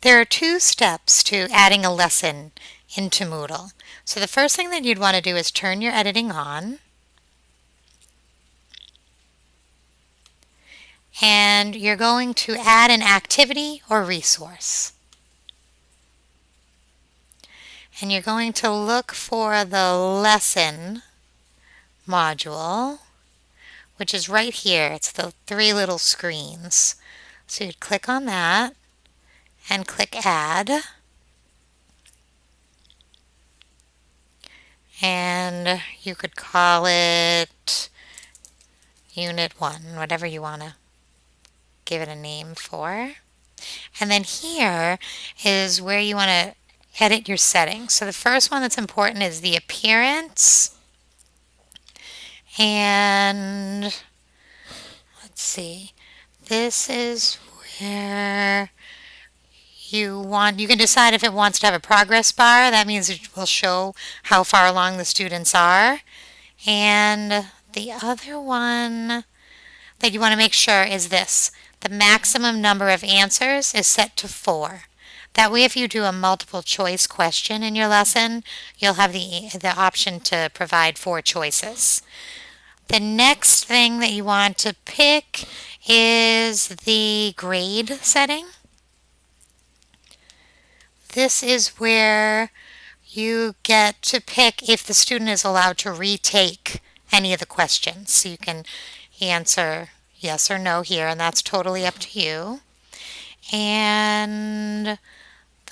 There are two steps to adding a lesson into Moodle. So the first thing that you'd want to do is turn your editing on, and you're going to add an activity or resource. And you're going to look for the lesson module, which is right here. It's the three little screens. So you'd click on that and click Add. And you could call it Unit 1, whatever you want to give it a name for. And then here is where you want to edit your settings. So the first one that's important is the appearance. And let's see, this is where you can decide if it wants to have a progress bar. That means it will show how far along the students are. And the other one that you want to make sure is this. The maximum number of answers is set to 4. That way, if you do a multiple choice question in your lesson, you'll have the option to provide 4 choices. The next thing that you want to pick is the grade setting. This is where you get to pick if the student is allowed to retake any of the questions. So you can answer yes or no here, and that's totally up to you. And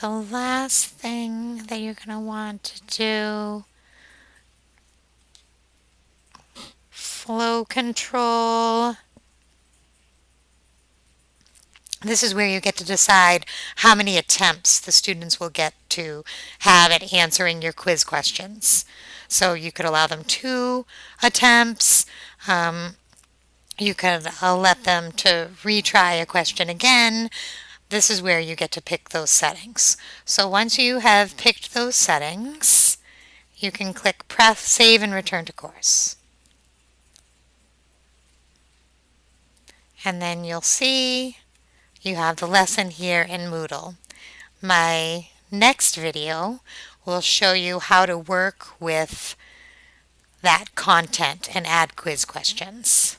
the last thing that you're going to want to do, flow control. This is where you get to decide how many attempts the students will get to have at answering your quiz questions. So you could allow them 2 attempts. You could let them to retry a question again. This is where you get to pick those settings. So once you have picked those settings, you can click Press Save and Return to Course. And then you'll see you have the lesson here in Moodle. My next video will show you how to work with that content and add quiz questions.